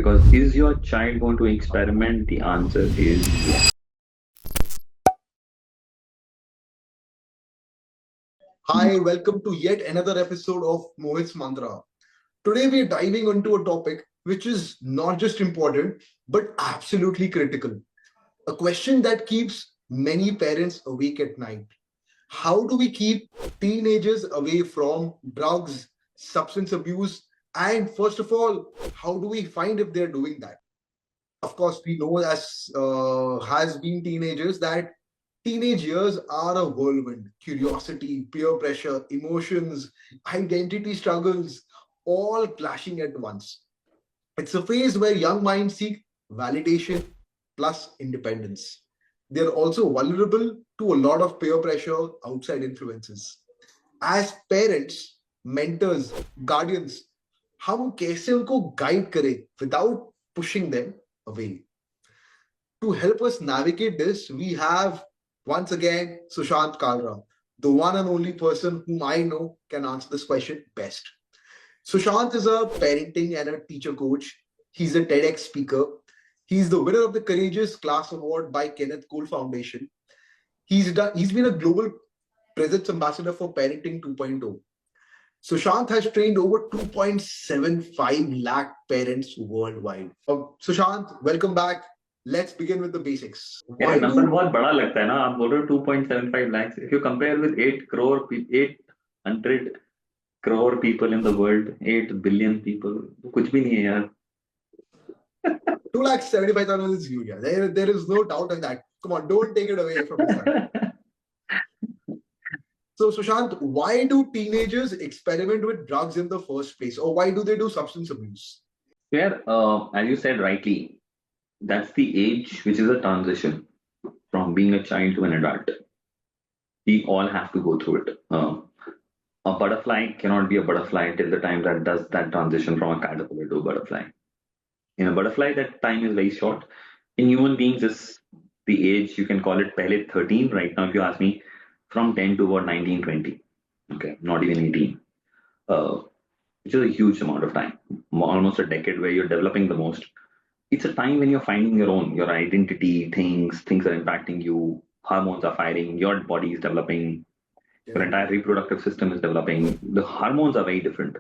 Because is your child going to experiment? The answer is yes. Hi, welcome to yet another episode of Mohit's Mantra. Today we are diving into a topic which is not just important but absolutely critical. A question that keeps many parents awake at night. How do we keep teenagers away from drugs, substance abuse, and first of all, how do we find if they're doing that? Of course, we know as has been teenagers that teenage years are a whirlwind. Curiosity, peer pressure, emotions, identity struggles, all clashing at once. It's a phase where young minds seek validation plus independence. They're also vulnerable to a lot of peer pressure, outside influences. As parents, mentors, guardians, हम कैसे उनको guide करें without pushing them away? To help us navigate this, we have once again Sushant Kalra, the one and only person whom I know can answer this question best. Sushant is a parenting and a teacher coach. He's a TEDx speaker. He's the winner of the Courageous Class Award by Kenneth Cole Foundation. He's been a global presence ambassador for Parenting 2.0. Sushant has trained over 2.75 lakh parents worldwide. Sushant, welcome back. Let's begin with the basics. यार Why number do बहुत बड़ा लगता है ना. आप बोल रहे हो 2.75 lakhs. If you compare with 800 crore people in the world, 8 billion people, कुछ भी नहीं है यार. 2,75,000 is huge? Yeah. There is no doubt in that. Come on, don't take it away from this guy. So, Sushant, why do teenagers experiment with drugs in the first place? Or why do they do substance abuse? Where, as you said rightly, that's the age which is a transition from being a child to an adult. We all have to go through it. A butterfly cannot be a butterfly till the time that does that transition from a caterpillar to a butterfly. In a butterfly, that time is very short. In human beings, it's the age, you can call it pehle 13 right now, if you ask me, from 10 to about 19, 20. Okay, not even 18. Which is a huge amount of time, almost a decade where you're developing the most. It's a time when you're finding your identity, things are impacting you, hormones are firing, your body is developing, your Yeah, entire reproductive system is developing. The hormones are very different.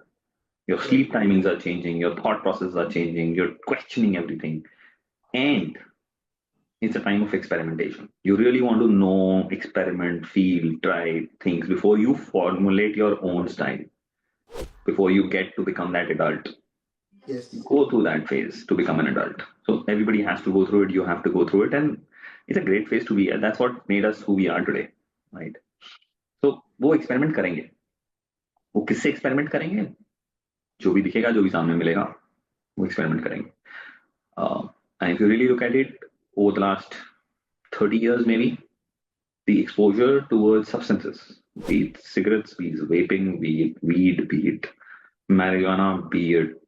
Your correct. sleep timings are changing, your thought processes are changing, you're questioning everything. And it's a time of experimentation. You really want to know, experiment, feel, try things before you formulate your own style, before you get to become that adult. Yes. Go through that phase to become an adult. So everybody has to go through it. You have to go through it, and it's a great phase to be at. That's what made us who we are today, right? So वो experiment करेंगे. वो किससे experiment करेंगे? जो भी दिखेगा, जो भी सामने मिलेगा, वो experiment करेंगे. And if you really look at it, over the last 30 years, maybe the exposure towards substances, be it cigarettes, be it vaping, be it weed, be it marijuana, be it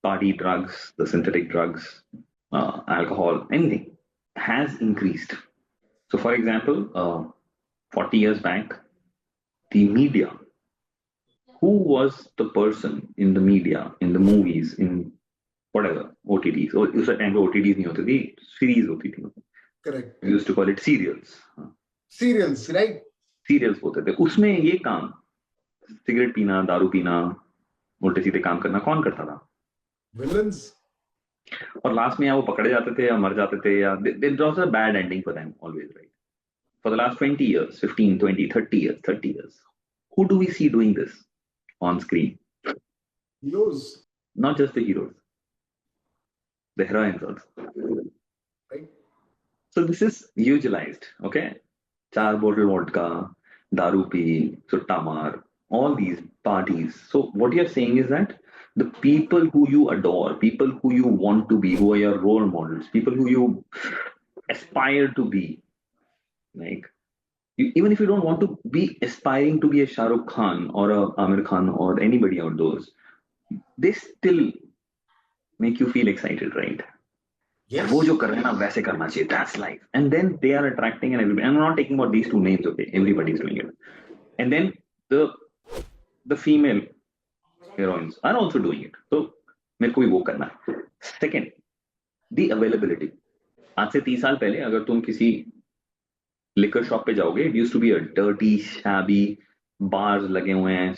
party drugs, the synthetic drugs, alcohol, anything, has increased. So, for example, 40 years back, the media, who was the person in the media, in the movies, in whatever, OTTs, or उस time पे OTTs नहीं होती थी, series होती थी. Correct. We used to call it serials. Serials, right? Serials होते थे. उसमें ये काम, सिगरेट पीना, दारू पीना, उल्टे सीधे काम करना, कौन करता था? Villains. और लास्ट में या वो पकड़े जाते थे या मर जाते थे, या there was a bad ending for them always, right? For the last 20 years, 15, 20, 30 years, who do we see doing this on screen? Heroes. Not just the heroes, the heroines also. Right? So this is utilized, okay? Char bottle vodka, daru pi, sutta maar, all these parties. So what you're saying is that the people who you adore, people who you want to be, who are your role models, people who you aspire to be, like even if you don't want to be aspiring to be a Shah Rukh Khan or a Amir Khan or anybody outdoors, they still make you feel excited, right? यार वो Yes. जो कर रहे हैं ना वैसे करना चाहिए, that's life. And then they are attracting, and everybody, I'm not talking about these two names, okay, everybody's doing it. And then the the female heroines are also doing it, so मेरे को भी वो करना है. Second, the availability. आज से 30 साल पहले अगर तुम किसी लिकर शॉप पे जाओगे, it used to be a dirty shabby, bars लगे हुए हैं,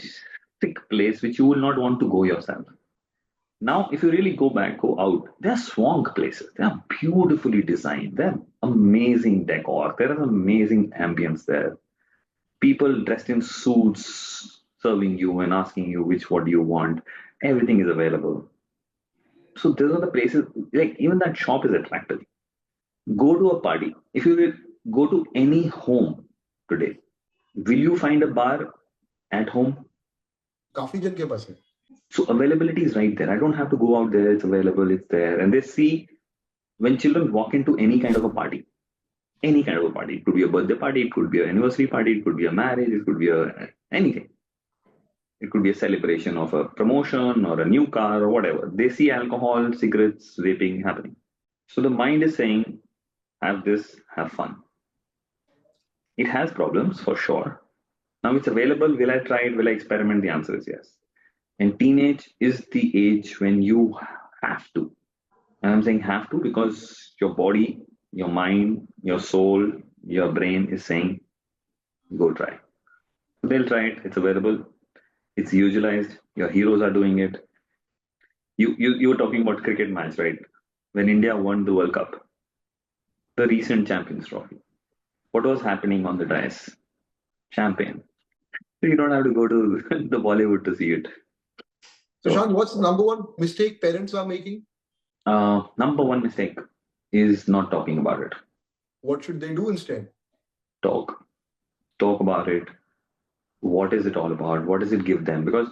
sick place which you will not want to go yourself. Now, if you really go back, go out, they are swank places. They are beautifully designed. They are amazing decor. There is amazing ambience there. People dressed in suits serving you and asking you what do you want. Everything is available. So these are the places, like even that shop is attractive. Go to a party. If you will go to any home today, will you find a bar at home? काफी जन के पास है. So availability is right there. I don't have to go out there. It's available. It's there. And they see when children walk into any kind of a party, any kind of a party. It could be a birthday party. It could be an anniversary party. It could be a marriage. It could be anything. It could be a celebration of a promotion or a new car or whatever. They see alcohol, cigarettes, vaping happening. So the mind is saying, have this, have fun. It has problems for sure. Now it's available. Will I try it? Will I experiment? The answer is yes. And teenage is the age when you have to. And I'm saying have to because your body, your mind, your soul, your brain is saying, go try. They'll try it. It's available. It's usualized. Your heroes are doing it. You were talking about cricket match, right? When India won the World Cup, the recent Champions Trophy. What was happening on the dais? Champagne. So you don't have to go to the Bollywood to see it. So, Sean, what's the number one mistake parents are making? Number one mistake is not talking about it. What should they do instead? Talk about it. What is it all about? What does it give them? Because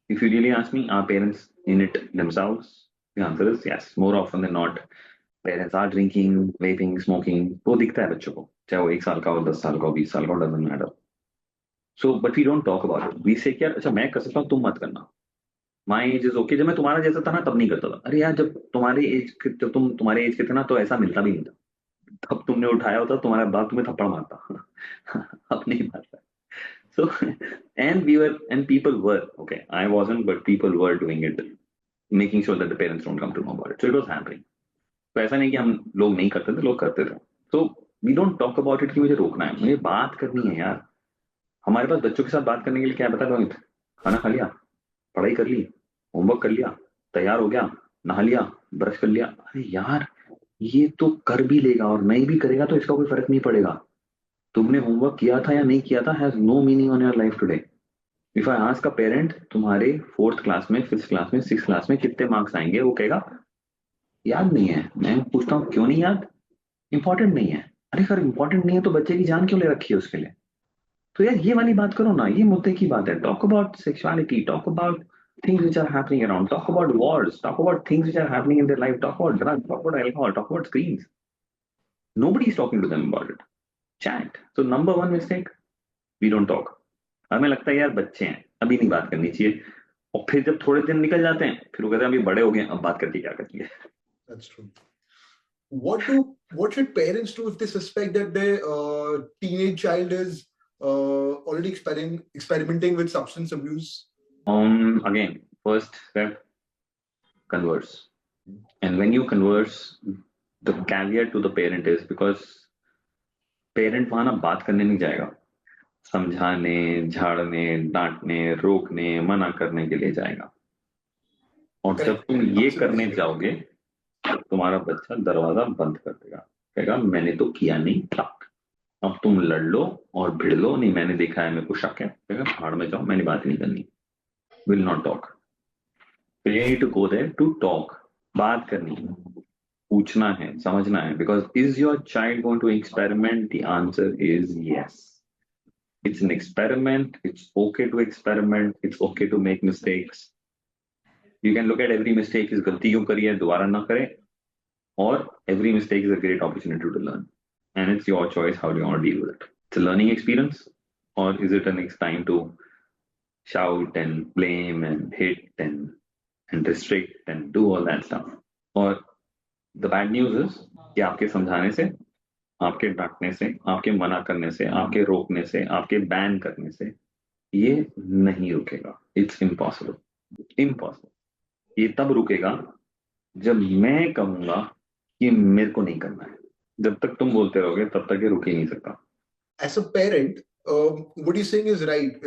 if you really ask me, are parents in it themselves? The answer is yes. More often than not, parents are drinking, vaping, smoking. वो दिखता है बच्चों को, चाहे वो 1 साल का हो, 10 साल का हो, 20 साल का हो, doesn't matter. So, but we don't talk about it. We say कि यार अच्छा मैं कर सकता हूँ, तुम मत करना. My age is okay. जब मैं तुम्हारा जैसा था ना तब नहीं करता था. अरे यार जब तुम्हारे एज के थे ना तो ऐसा मिलता भी नहीं था. तब तुमने उठाया होता तुम्हारा बाप तुम्हें थप्पड़ मारता. अब नहीं मारता. So, and people were, okay, I wasn't, but people were doing it, making sure that the parents don't come to know about it. So it was happening. तो ऐसा नहीं कि हम लोग नहीं करते थे, लोग करते थे. So we don't talk about it कि मुझे रोकना है, मुझे बात करनी है यार. हमारे पास बच्चों के साथ बात करने के लिए क्या है, बता दो. खाना खा लिया, पढ़ाई कर ली, होमवर्क कर लिया, तैयार हो गया, नहा लिया, ब्रश कर लिया. अरे यार ये तो कर भी लेगा और नहीं भी करेगा तो इसका कोई फर्क नहीं पड़ेगा. तुमने होमवर्क किया था या नहीं किया था has no meaning on your life today. If I ask a parent तुम्हारे 4th क्लास में, 5th क्लास में, 6th क्लास में कितने मार्क्स आएंगे, वो कहेगा याद नहीं है. मैं पूछता हूँ क्यों नहीं याद? इंपॉर्टेंट नहीं है. अरे सर इंपॉर्टेंट नहीं है तो बच्चे की जान क्यों ले रखी है उसके लिए? तो यार ये वाली बात करो ना, ये मुद्दे की बात है. Talk about sexuality, talk about things which are happening around, talk about wars, talk about things which are happening in their life, talk about drugs, talk about alcohol, talk about screens. Nobody is talking to them about it. Chat. So number one mistake, we don't talk. हमें लगता है यार बच्चे हैं, अभी नहीं बात करनी चाहिए. और फिर जब थोड़े दिन निकल जाते हैं फिर वो कहते हैं अभी बड़े हो गए, अब बात करके क्या करेंगे. That's true. What should parents do if they suspect that their teenage child is already experimenting with substance abuse? Again, first step, converse. And when you converse, the caveat to the parent is because parent वहां ना बात करने नहीं जाएगा, समझाने, झाड़ने, डांटने, रोकने, मना करने के लिए जाएगा. और जब तुम ये करने जाओगे तुम्हारा बच्चा दरवाजा बंद कर देगा, कहेगा मैंने तो किया नहीं था. अब तुम लड़ लो और भिड़ लो, नहीं मैंने देखा है, मेरे को शक है, कहेगा भाड़ में जाओ, मैंने बात नहीं करनी. Will not talk. You need to go there to talk. बात करनी है, पूछना है, समझना है. Because is your child going to experiment? The answer is yes. It's an experiment. It's okay to experiment. It's okay to make mistakes. You can look at every mistake is गलती क्यों करी है, दोबारा ना करें. Or every mistake is a great opportunity to learn. And it's your choice how do you want to deal with it. It's a learning experience, or is it a next time to shout and blame and hit and restrict and do all that stuff. और the bad news is कि आपके समझाने से, आपके डांटने से, आपके मना करने से, आपके रोकने से, आपके बैन करने से ये नहीं रुकेगा. It's impossible. ये तब रुकेगा जब मैं कहूंगा कि मेरे को नहीं करना है, जब तक तुम बोलते रहोगे तब तक ये रुक ही नहीं सकता. As a parent, what you're saying is right.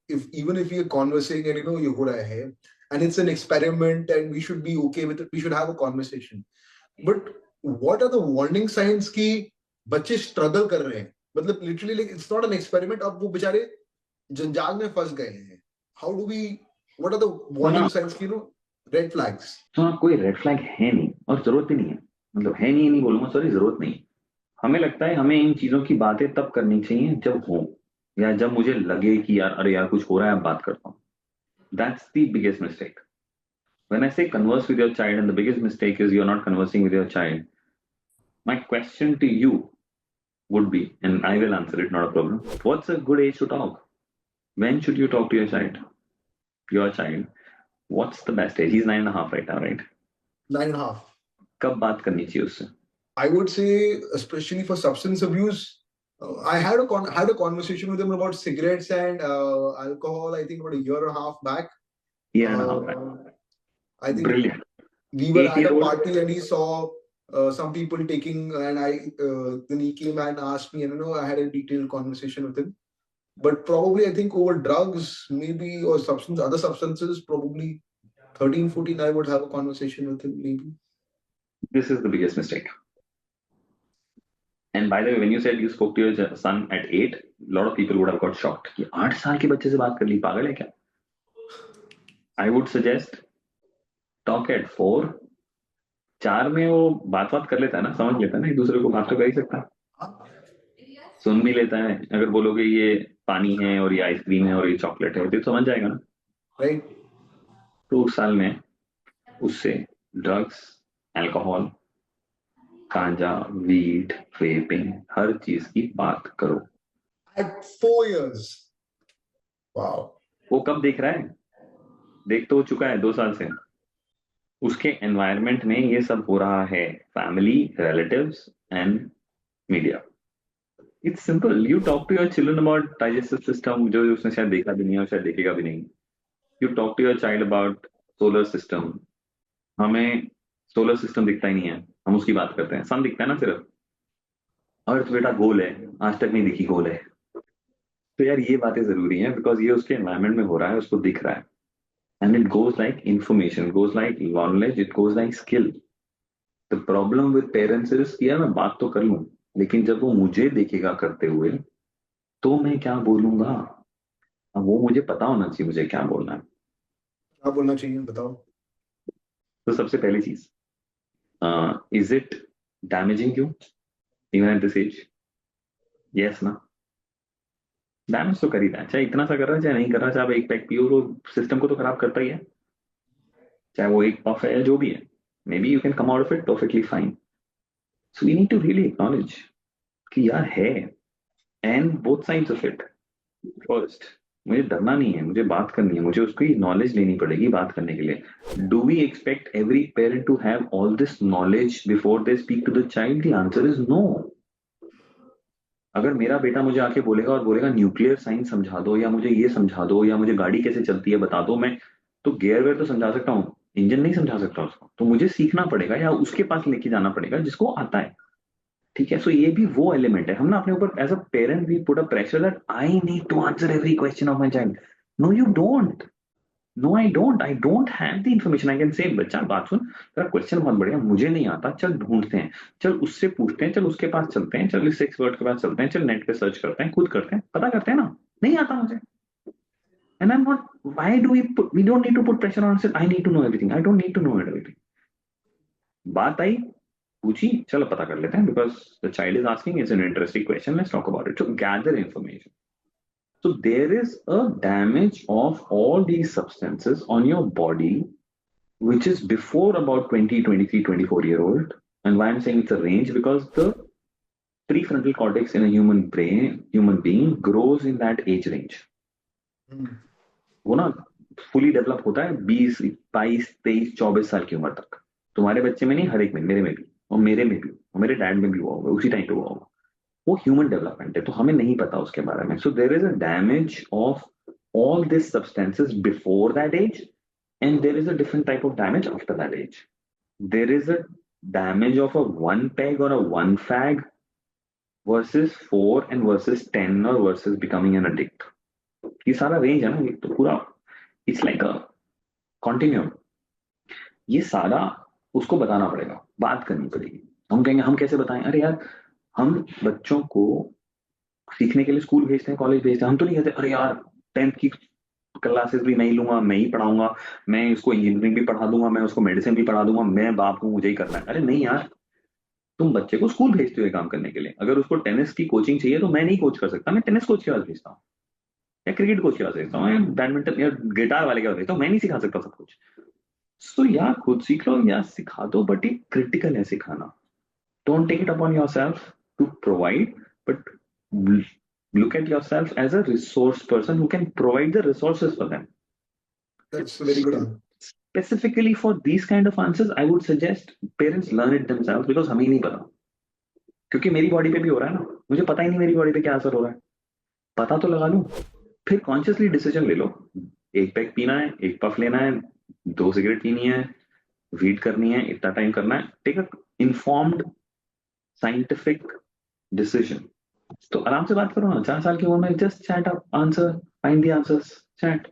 If even if you're conversing and you ho raha hai, and it's an experiment, and we should be okay with it, we should have a conversation. But what are the warning signs कि बच्चे struggle कर रहे हैं? मतलब literally like it's not an experiment. अब वो बेचारे जंजाल में फंस गए हैं. How do we? What are the तो warning ना, signs? Red flags. तो ना कोई रेड फ्लैग है नहीं और जरूरत भी नहीं है. मतलब है नहीं, नहीं बोलूंगा, सॉरी, जरूरत नहीं. हमें लगता है हमें इन चीजों की बातें तब करनी चाहिए जब हो, या जब मुझे लगे कि यार अरे यार कुछ हो रहा है, अब बात करता हूँ. That's the biggest mistake. When I say converse with your child, and the biggest mistake is you're not conversing with your child, my question to you would be, and I will answer it, not a problem. What's a good age to talk? When should you talk to your child? Your child. What's the best age? He's 9.5 right now, right? 9.5. कब बात करनी चाहिए उससे? I would say, especially for substance abuse, I had a conversation with him about cigarettes and alcohol. I think about a year and a half back. Year and a half back. I think Brilliant. we were at a 8-year-old. party and he saw some people taking, and then he came and asked me, and I had a detailed conversation with him. But probably I think over drugs, maybe, or other substances, probably 13, 14, I would have a conversation with him, maybe. This is the biggest mistake. And by the way, when you said you spoke to your son at 8, a lot of people would have got shocked. कि 8 साल के बच्चे से बात कर ली, पागल है क्या? I would suggest talk at 4. 4 में वो बात कर लेता है ना, समझ लेता है ना, एक दूसरे को बात तो कर ही सकता है, सुन भी लेता है. अगर बोलोगे ये पानी है और ये आइसक्रीम है और ये चॉकलेट है तो समझ जाएगा ना. Right? तो उस साल में उससे ड्रग्स, अल्कोहल, गांजा, वीड, वेपिंग, हर चीज की बात करो. At 4 years. Wow. वो कब देख रहा है? देख तो हो चुका है 2 साल से. उसके एनवायरनमेंट में ये सब हो रहा है, family, relatives and media. It's simple. You talk to your children about digestive system, जो उसने शायद देखा भी नहीं है और शायद देखेगा भी नहीं. You talk to your child about solar system. हमें सोलर सिस्टम दिखता ही नहीं है, हम उसकी बात करते हैं. सन दिखता है ना सिर्फ. अर्थ बेटा गोल है, आज तक नहीं दिखी गोल है. तो यार ये बातें जरूरी हैं, बिकॉज ये उसके एनवायरनमेंट में हो रहा है, उसको दिख रहा है. And it goes like information, goes like knowledge, it goes like skill. The problem with parents is कि यार मैं बात तो कर लूं, लेकिन जब वो मुझे देखेगा करते हुए तो मैं क्या बोलूंगा. अब वो मुझे पता होना चाहिए मुझे क्या बोलना है. क्या बोलना चाहिए बताओ. तो सबसे पहली चीज, is it damaging you even at this age? Yes ना. डैमेज तो कर ही रहा है, चाहे इतना सा कर रहा है चाहे नहीं कर रहा. चाहे आप एक पैक पियो, वो सिस्टम को तो खराब करता ही है. चाहे वो एक पफ है या जो भी है. Maybe you can come out of it perfectly fine. So we need to really acknowledge कि यार है, and both sides of it. First, मुझे डरना नहीं है, मुझे बात करनी है, मुझे उसकी नॉलेज लेनी पड़ेगी बात करने के लिए. Do we expect every parent to have all this knowledge before they speak to the child? The answer is no. अगर मेरा बेटा मुझे आके बोलेगा और बोलेगा न्यूक्लियर साइंस समझा दो, या मुझे ये समझा दो, या मुझे गाड़ी कैसे चलती है बता दो, मैं तो गियर वेयर तो समझा सकता हूँ, इंजन नहीं समझा सकता उसको. तो मुझे सीखना पड़ेगा या उसके पास लेके जाना पड़ेगा जिसको आता है. ठीक है. सो ये भी वो एलिमेंट है. हम ना अपने ऊपर as a parent we put a pressure that I need to answer every question of my child. No you don't. No I don't. I don't have the information. I can say बच्चा बात सुन, तेरा question बहुत बढ़िया, मुझे नहीं आता, चल ढूंढते हैं, चल उससे पूछते हैं, चल उसके पास चलते हैं, चल इस एक्सपर्ट के पास चलते हैं, चल नेट पे सर्च करते हैं, खुद करते हैं, पता करते हैं ना. नहीं आता मुझे. And I am not. Why do we don't need to put pressure on self. I need to know everything. I don't need to know everything. बात आई, पूछी, चलो पता कर लेते हैं, because the child is asking, it's an interesting question, let's talk about it. So gather information. So there is a damage of all these substances on your body, which is before about 20, 23, 24-year old. And why I'm saying it's a range, because the prefrontal cortex in a human brain, human being grows in that age range. वो ना fully develop होता है 20, 22, 23, 24 साल की उम्र तक. तुम्हारे बच्चे में नहीं, हर एक में, मेरे में भी, और मेरे में भी, और मेरे डैड में भी हुआ होगा, उसी टाइम पे हुआ होगा. वो ह्यूमन डेवलपमेंट है, तो हमें नहीं पता उसके बारे में. So there is a damage of all these substances before that age, and there is a different type of damage after that age. there is a damage of a one peg or a one fag versus 4 and versus 10 or versus becoming an addict. ये सारा range है ना, ये तो पूरा it's like a continuum. ये सारा उसको बताना पड़ेगा, बात करनी पड़ेगी. हम कहेंगे हम कैसे बताएं? अरे यार, हम बच्चों को सीखने के लिए स्कूल भेजते हैं, कॉलेज भेजते हैं. हम तो नहीं कहते अरे यार 10th की क्लासेस भी मैं ही लूंगा, मैं ही पढ़ाऊंगा, मैं इसको इंजीनियरिंग भी पढ़ा दूंगा, मैं उसको मेडिसिन भी पढ़ा दूंगा, मैं बाप हूँ मुझे ही करना है. अरे नहीं यार, तुम बच्चे को स्कूल भेजते हुए काम करने के लिए. अगर उसको टेनिस की कोचिंग चाहिए तो मैं नहीं कोच कर सकता, मैं टेनिस कोच के पास भेजता हूँ, या क्रिकेट कोच के पास भेजता हूँ, या बैडमिंटन या गिटार वाले के पास भेजता हूँ. मैं नहीं सिखा सकता सब कुछ. तो या खुद सीख लो या सिखा दो, बट ये क्रिटिकल है सिखाना. Don't take it upon yourself to provide, but look at yourself as a resource person who can provide the resources for them. That's a very good answer. Specifically for these kind of answers, I would suggest parents learn it themselves, because हमें नहीं पता. क्योंकि मेरी body पे भी हो रहा है ना, मुझे पता ही नहीं मेरी बॉडी पे क्या असर हो रहा है. पता तो लगा लूं, फिर कॉन्शियसली डिसीजन ले लो. एक पैक पीना है, एक पफ लेना है, 2 सिगरेट पीनी है, वीड करनी है, इतना टाइम करना है. Take a informed scientific decision. तो आराम से बात करो ना, 4 साल की उम्र में. Just chat up answer, find the answers, chat.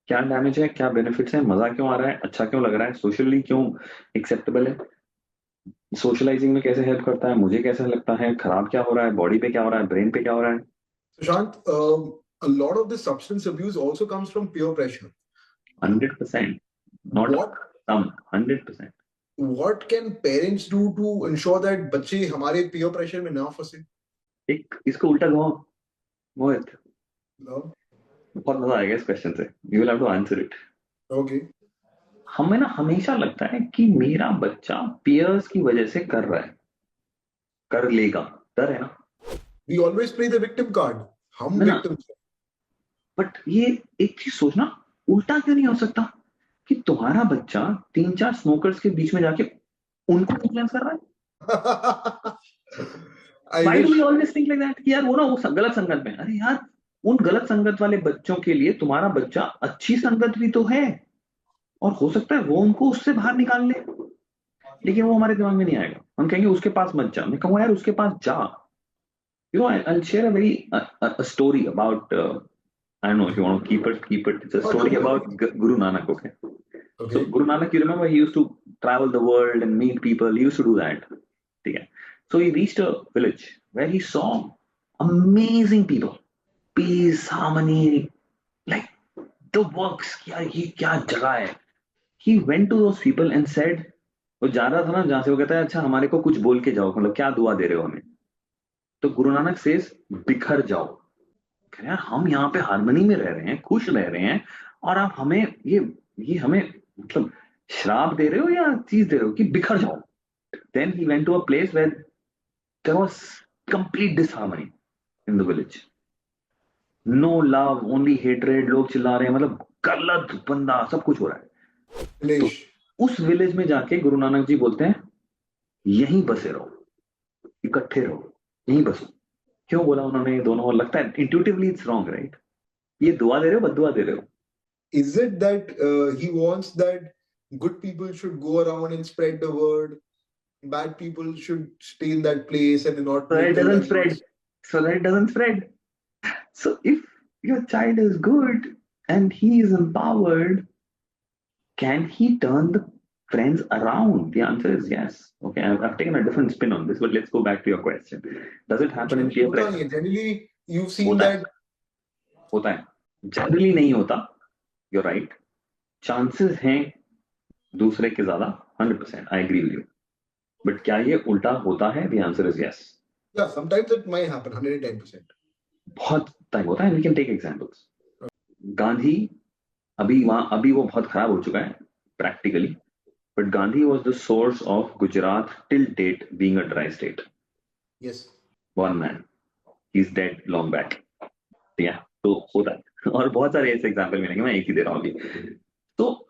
क्या डैमेज है, क्या बेनिफिट्स है, मजा क्यों आ रहा है, अच्छा क्यों लग रहा है, सोशली क्यों एक्सेप्टेबल है, सोशलाइजिंग में कैसे हेल्प करता है, मुझे कैसा लगता है, खराब क्या हो रहा है, बॉडी पे क्या हो रहा है, ब्रेन पे क्या हो रहा है. Sushant, a lot of the substance abuse also comes from peer pressure. 100%. Not What some, 100%. what can parents do to ensure that बच्चे हमारे peer pressure में ना फंसे? एक इसको उल्टा घुमाओ मोहित, No? बहुत मजा आएगा इस क्वेश्चन से. You will have to answer it. Okay. हमें ना हमेशा लगता है कि मेरा बच्चा पियर्स की वजह से कर रहा है, कर लेगा, डर है ना. We always play the victim card. हम ना, victims हैं. बट ये एक चीज सोचना, उल्टा क्यों नहीं हो सकता कि तुम्हारा बच्चा 3-4 स्मोकर्स के बीच में जाके उनको इन्फ्लुएंस कर रहा है. I Why do wish. we always think like that कि यार वो ना वो गलत संगत में है? अरे यार, उन गलत संगत वाले बच्चों के लिए तुम्हारा बच्चा अच्छी संगत भी तो है, और हो सकता है वो उनको उससे बाहर निकाल ले. लेकिन वो हमारे दिमाग में नहीं आएगा. हम कहेंगे उसके पास मत जा. मैं कहूँगा यार उसके पास जा. I'll share a very a story about I don't know if you want to keep it. It's a story about Guru Nanak. Okay. So Okay. Guru Nanak, you remember he used to travel the world and meet people. He used to do that. Okay. So he reached a village where he saw amazing people, peace, harmony, like the works. क्या जगह है. He went to those people and said, वो जा रहा था ना जहां से, वो कहता है अच्छा हमारे को कुछ बोल के जाओ, मतलब क्या दुआ दे रहे हो हमें. तो गुरु नानक सेज बिखर जाओ. कह रहे हैं हम यहाँ पे हार्मनी में रह रहे हैं, खुश रह रहे हैं, और आप हमें ये हमें मतलब श्राप दे रहे हो या चीज दे रहे हो कि बिखर जाओ. Then he went to a place where there was complete disharmony in the village. No love, only hatred. लोग चिल्ला रहे हैं, मतलब गलत बंदा, सब कुछ हो रहा है. तो Nilesh. उस विलेज में जाके गुरु नानक जी बोलते हैं यहीं बसे रहो, इकट्ठे रहो, यहीं बसो. क्यों बोला उन्होंने ये दोनों? और लगता है इंट्यूटिवली इट्स रॉन्ग, राइट? ये दुआ दे रहे हो, बददुआ दे रहे हो. Is it that he wants that good people should go around and spread the word, bad people should stay in that place and not So that make it their doesn't life spread. worse? So that it doesn't spread. So if your child is good and he is empowered, can he turn the friends around? The answer is yes. Okay, I've taken a different spin on this, but let's go back to your question. Does it happen in Generally peer होता नहीं pressure? है. Generally, you've seen होता है, that. होता है. Generally नहीं होता. You're right. Chances हैं दूसरे के ज्यादा, 100%. I agree with you. But क्या ये उल्टा होता है? The answer is yes. Yeah, sometimes it might happen, 110%. बहुत टाइम होता है. We can take examples. Gandhi, अभी वो बहुत खराब हो चुका है practically, but Gandhi was the source of Gujarat till date being a dry state. Yes. One man, he is dead long back. ठीक है, तो होता है. और बहुत सारे ऐसे एग्जाम्पल मिलेंगे, मैं एक ही दे रहा हूँ अभी. तो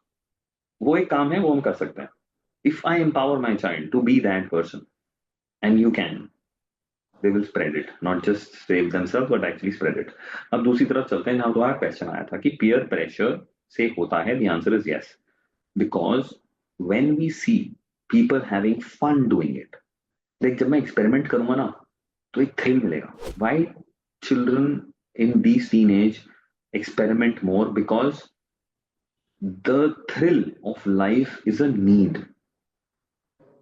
वो एक काम है, वो हम कर सकते हैं. If I empower my child to be that person, and you can, they will spread it, not just save themselves but actually spread it. अब दूसरी तरफ चलते हैं जहां तुम्हारा क्वेश्चन आया था कि peer pressure से होता है. The answer is yes, because when we see people having fun doing it. देख जब मैं एक्सपेरिमेंट करूंगा ना तो एक थ्रिल मिलेगा. Why children in these teenage experiment more? Because the thrill of life is a need.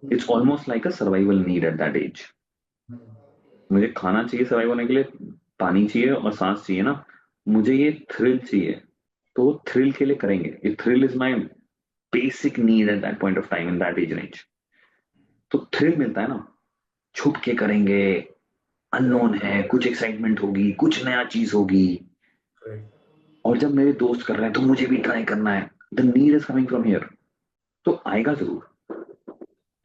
It's almost like a survival need at that age. मुझे खाना चाहिए सर्वाइव होने के लिए, पानी चाहिए और सांस चाहिए ना, मुझे ये थ्रिल चाहिए, तो थ्रिल के लिए करेंगे. ये thrill is my basic need at that point of time in that age range. तो थ्रिल मिलता है ना, छुप के करेंगे, अननोन है, कुछ एक्साइटमेंट होगी, कुछ नया चीज होगी. और जब मेरे दोस्त कर रहे हैं तो मुझे भी ट्राई करना है. The need is coming from here. तो आएगा जरूर.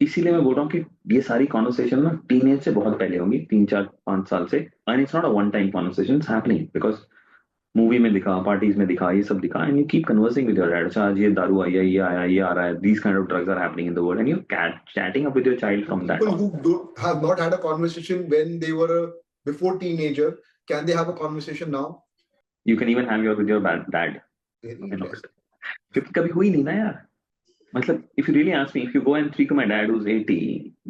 इसीलिए मैं बोल रहा हूँ कि ये सारी कॉन्वर्सेशन ना टीनेज से बहुत पहले होंगी, 3 4 5 साल से. And it's not a one time conversation, it's happening because movie में दिखा, पार्टीज में दिखा, ये सब दिखा, and you keep conversing with your dad. अच्छा आज ये दारू आई है, ये आया, ये आ रहा है, these kind of drugs are happening in the world, and you chatting up with your child from that People on. who have not had a conversation when they were before teenager, can they have a conversation now? You can even have your with your dad. Very I know it. interesting. क्योंकि कभी हुई नहीं ना यार. मतलब if you really ask me, if you go and speak to my dad who's 80,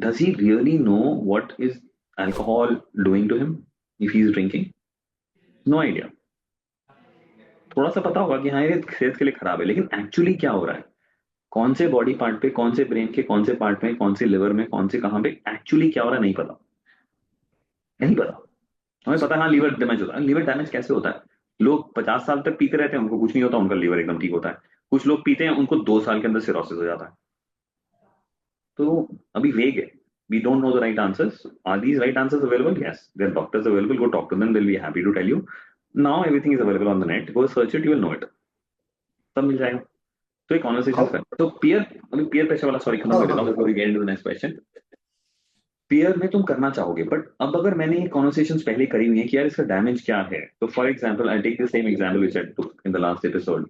does he really know what is alcohol doing to him if he's drinking? No idea. थोड़ा सा पता होगा कि हाँ ये सेहत के लिए खराब है, लेकिन एक्चुअली क्या हो रहा है, कौन से बॉडी पार्ट पे, कौन से ब्रेन के कौन से पार्ट में, कौन से लिवर में, कौन से कहाँ पे एक्चुअली क्या हो रहा है, नहीं पता. नहीं पता. हमें पता है हाँ लीवर डैमेज होता है. लीवर डैमेज कैसे होता है? लोग 50 साल तक पीते रहते हैं, उनको कुछ नहीं होता, उनका लीवर एकदम ठीक होता है. कुछ लोग पीते हैं, उनको 2 साल के अंदर सिरोसिस हो जाता है. तो अभी वेग है. We don't know the right answers. Are these right answers available? Yes. There are doctors available. Go talk to them. They'll be happy to tell you. Now everything is available on the net. Go search it. You will know it. सब मिल जाएगा. तो एक conversation कर. तो peer, अभी peer pressure वाला sorry खत्म कर देता हूँ before we get into the next question. Peer में तुम करना चाहोगे, बट अब अगर मैंने ये कॉन्वर्सेशन पहले करी हुई है कि यार इसका डैमेज क्या है, तो for example I take the same example which I took in the last episode.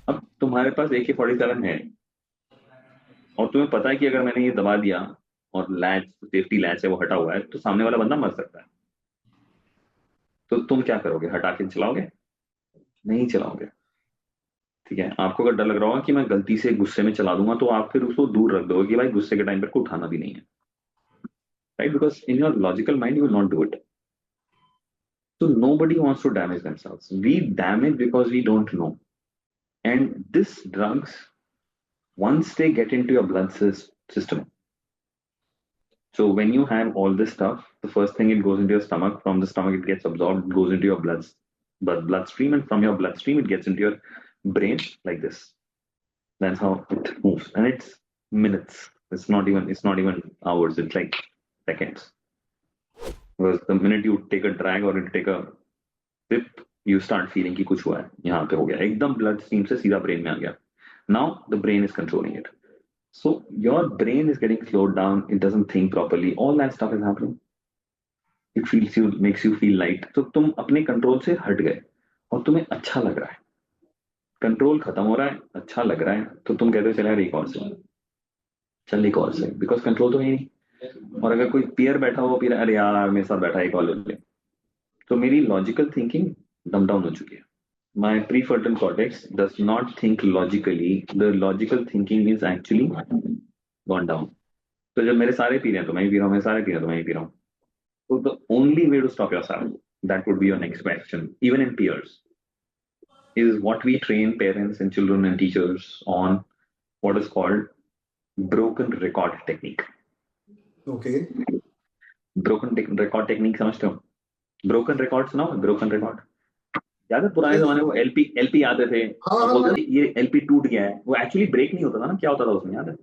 अब तुम्हारे पास AK-47 है और तुम्हें पता है कि अगर मैंने ये दबा दिया और लैच, सेफ्टी लैच है वो हटा हुआ है, तो सामने वाला बंदा मर सकता है. तो तुम क्या करोगे? हटा के चलाओगे? नहीं चलाओगे. ठीक है. आपको अगर डर लग रहा होगा कि मैं गलती से गुस्से में चला दूंगा, तो आप फिर उसको दूर रख दोगे कि भाई गुस्से के टाइम पर को उठाना भी नहीं है. Right? Because in your logical mind you will not do it. So nobody wants to damage themselves. We damage because we don't know. And this drugs, once they get into your blood system, so when you have all this stuff, the first thing it goes into your stomach. From the stomach, it gets absorbed, it goes into your bloodstream, and from your bloodstream, it gets into your brain like this. That's how it moves, and it's minutes. It's not even hours. It's like seconds. Because the minute you take a drag or you take a sip, you start feeling कि कुछ हुआ है, यहाँ पे हो गया, एकदम blood stream से सीधा ब्रेन में आ गया. Now the brain is controlling it. So your brain is getting slowed down. It doesn't think properly. All that stuff is happening. It feels you, makes you feel light. तो तुम अपने control से हट गए और तुम्हें अच्छा लग रहा है. कंट्रोल खत्म हो रहा है, अच्छा लग रहा है, तो तुम कहते हो चल यार एक और से, चल एक और से, बिकॉज कंट्रोल तो है नहीं. और अगर कोई पीयर बैठा हुआ पी रहा है, अरे यार मेरे साथ बैठा है एक और ले ले, तो मेरी लॉजिकल थिंकिंग डम डाउन हो चुकी है. My prefrontal cortex does not think logically. The logical thinking is actually gone down. तो जब मेरे सारे पी रहे हैं तो मैं ही पी रहा हूँ, मेरे सारे पी रहे हैं तो मैं ही पी रहा हूँ. So the only way to stop yourself, that would be your next question, even in peers, is what we train parents and children and teachers on, what is called broken record technique. Okay. Broken record technique समझते हो? Broken record सुना हो? Broken record. याद है पुराने जमाने में वो एलपी आते थे, हाँ, बोलते थे ये एलपी टूट गया है. वो एक्चुअली ब्रेक नहीं होता था ना, क्या होता था उसमें याद है?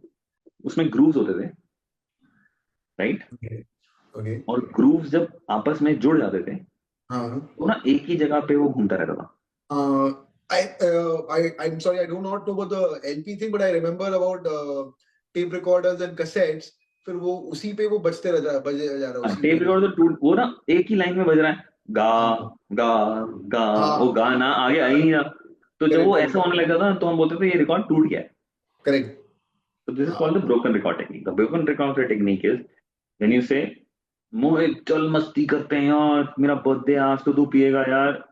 उसमें ग्रूव्स होते थे, राइट? Okay. और ग्रूव्स जब आपस में जुड़ जाते थे हाँ. तो ना एक ही जगह पे वो घूमता रहता था. I'm sorry, I do not know about the LP thing, but I remember about tape recorders and cassettes. फिर वो उसी पे वो बजते रह जा रहा है. टेप रिकॉर्ड तो टूट, वो ना एक ही लाइन में बज रहा है, गा गा गा, वो गाना आगे आ ही नहीं रहा. तो जब वो ऐसा होने लगा था तो हम बोलते थे ये रिकॉर्ड टूट गया है. Correct. So this is called the broken record technique. The broken record technique is when you say मोहित चल मस्ती करते हैं यार, मेरा बर्थडे आज तो तू पिएगा यार.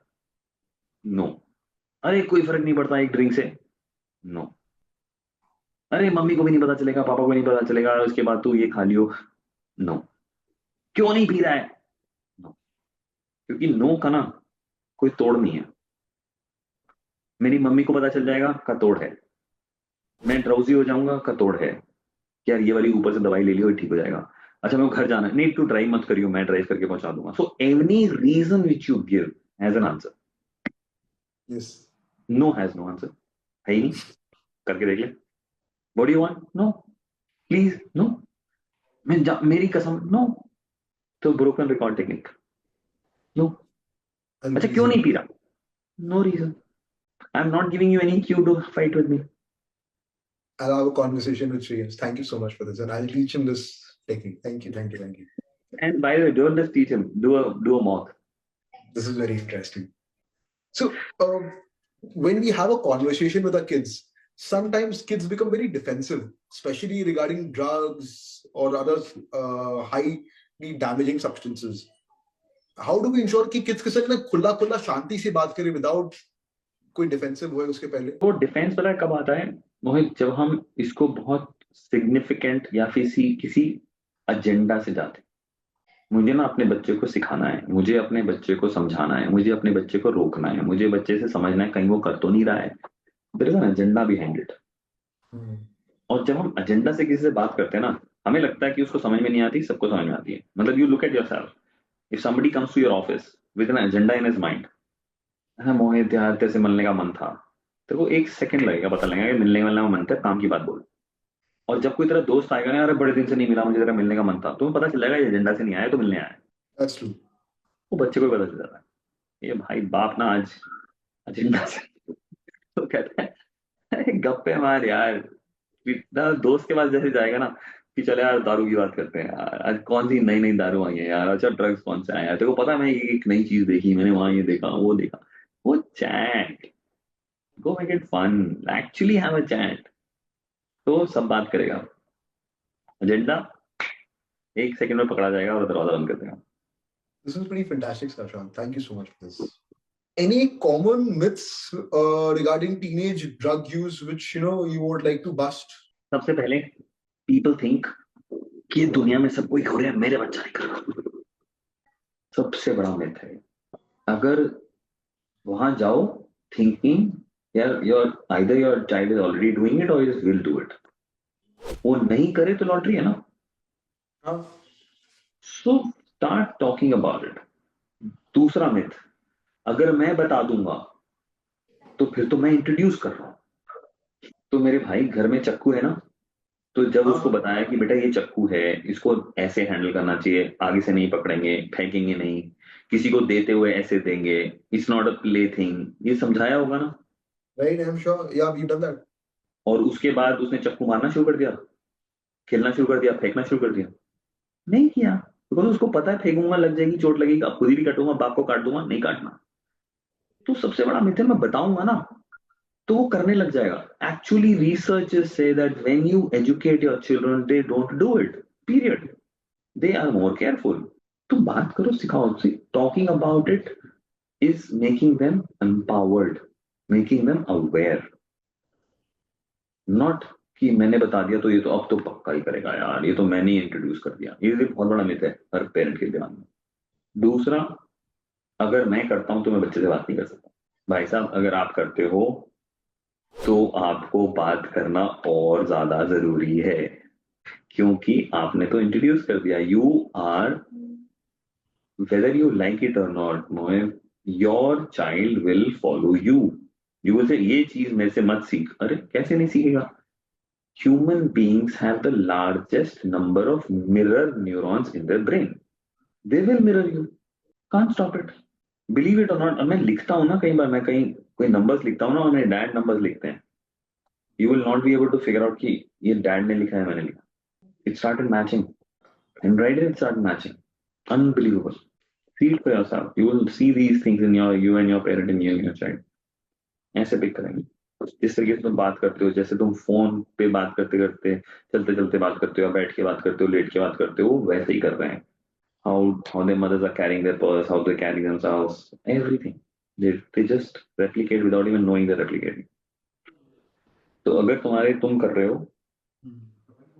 नो. अरे कोई फर्क नहीं पड़ता एक ड्रिंक से. नो. अरे मम्मी को भी नहीं पता चलेगा, पापा को नहीं पता चलेगा, उसके बाद तू ये खा लियो। नो। क्यों नहीं पी रहा है? नो। क्योंकि नो का ना कोई तोड़ नहीं है। मेरी मम्मी को पता चल जाएगा का तोड़ है। मैं ड्राउजी हो जाऊंगा का तोड़ है। कि यार ये वाली ऊपर से दवाई ले लियो, ये ठीक हो जाएगा। अच्छा मेरे को घर जाना है, नहीं तू ड्राइव मत करियो, मैं ड्राइव करके पहुंचा दूंगा। So any reason which you give has an answer. Yes. No has no answer. है ही नहीं। करके देख ले। What do you want? No. Please no. मेरी कसम नो। तो ब्रोकन रिकॉर्ड टेक्निक। नो। अच्छा क्यों नहीं Unreasonable. पी रहा? No reason. I am not giving you any cue to fight with me. I'll have a conversation with Shreyas. Thank you so much for this, and I'll teach him this technique. Thank you, thank you, thank you. And by the way don't just teach him, do a mock. This is very interesting. So, when we have a conversation with our kids, sometimes kids become very defensive, especially regarding drugs or other highly damaging substances. How do we ensure कि kids के साथ ना खुला खुला शांति से बात करें without कोई defensive हुए उसके पहले? वो डिफेंस वाला कब आता है मोहित? जब हम इसको बहुत सिग्निफिकेंट या फिर किसी एजेंडा से जाते हैं। मुझे ना अपने बच्चे को सिखाना है, मुझे अपने बच्चे को समझाना है, मुझे अपने बच्चे को रोकना है, मुझे बच्चे से समझना है कहीं वो कर तो नहीं रहा है। There is an agenda behind it. और जब हम एजेंडा से किसी से बात करते हैं ना, हमें लगता है कि उसको समझ में नहीं आती, सबको समझ में आती है। मतलब you look at yourself, if somebody comes to your office with an agenda in his mind, हाँ मोहित यार तेरे से मिलने का मन था, तेरे को एक सेकंड लगेगा पता लगेगा कि मिलने मिलने का मन था, काम की बात बोल। और जब कोई तेरा दोस्त आएगा ना, अरे बड़े दिन से नहीं मिला, मुझे तेरा मिलने का मन था, तो पता चल जाएगा ये एजेंडा से नहीं आया तो मिलने आया है। That's true. वो बच्चे को भी पता चल जाता है ये भाई बाप ना आज एजेंडा से। तो कहता है "अरे गप्पे मार यार"। इतना दोस्त के पास जैसे जाएगा ना कि चले यार दारू की बात करते हैं यार, आज कौन सी नई नई दारू आई है यार, अच्छा ड्रग्स कौन से आए हैं, तेरे को पता है मैं एक नई चीज देखी, मैंने वहां ये देखा वो देखा। वो chat, go make it fun, actually have a chat. तो सब बात करेगा। एजेंडा एक सेकंड में पकड़ा जाएगा और दरवाजा बंद कर देगा। This is pretty fantastic, Sashank. Thank you so much for this. Any common myths regarding teenage drug use which you would like to bust? सबसे पहले पीपल थिंक कि दुनिया में सब कोई हो रहा है, मेरे बच्चा नहीं कर रहा। सबसे बड़ा मिथ है। अगर वहां जाओ थिंकिंग यार your either your child is already doing it और इज विल डू इट, वो नहीं करे तो लॉटरी है ना। हाँ. So start talking about it. दूसरा मिथ, अगर मैं बता दूंगा तो फिर तो मैं इंट्रोड्यूस कर रहा हूं। तो मेरे भाई घर में चक्कू है ना, तो जब उसको हाँ. बताया कि बेटा ये चक्कू है, इसको ऐसे हैंडल करना चाहिए, आगे से नहीं पकड़ेंगे, फेंकेंगे नहीं, किसी को देते हुए ऐसे देंगे, it's not a play thing, ये समझाया होगा ना। Right, I'm sure. Yeah, we've done that. और उसके बाद उसने चक्कू मारना शुरू कर दिया, खेलना शुरू कर दिया, फेंकना शुरू कर दिया? नहीं किया। बिकॉज उसको पता है फेंकूंगा लग जाएगी, चोट लगेगी, अब खुद ही भी कटूंगा, बाप को काट दूंगा, नहीं काटना। तो सबसे बड़ा मिथ है, मैं बताऊंगा ना तो वो करने लग जाएगा। Actually researchers say that when you educate your children they don't do it, period. They are more careful. तो बात करो, सिखाओ। Talking about it is making them empowered, making them aware. Not कि मैंने बता दिया तो ये तो अब तो पक्का ही करेगा यार, ये तो मैंने ही इंट्रोड्यूस कर दिया। ये भी बहुत बड़ा मिथ है हर पेरेंट के दिमाग में। दूसरा, अगर मैं करता हूं तो मैं बच्चे से बात नहीं कर सकता। भाई साहब अगर आप करते हो तो आपको बात करना और ज्यादा जरूरी है, क्योंकि आपने तो इंट्रोड्यूस कर दिया। You are, whether you like it or not Mohit, your child will follow you. You will say ये चीज मेरे से मत सीख। अरे कैसे नहीं सीखेगा? Human beings have the largest number of mirror neurons in their brain. They will mirror you. Can't stop it. Believe it or not, अब मैं लिखता हूँ ना, कई बार मैं कहीं कोई नंबर्स लिखता हूँ ना और मेरे डैड नंबर्स लिखते हैं, you will not be able to figure out कि ये डैड ने लिखा है मैंने लिखा। It started matching, and right it started matching. Unbelievable. See it for yourself. You will see these things in you and your parent in you and your child. ऐसे pick करेंगे। जिस तरीके से तुम बात करते हो, जैसे तुम फोन पे बात करते करते, चलते चलते बात करते हो, या बैठ के बात करते हो, लेट के बात करते हो, वो वैसे ही कर रहे हैं। how their mothers are carrying their purse, how they carry themselves, everything. They just replicate without even knowing they're replicating. तो अगर तुम कर रहे हो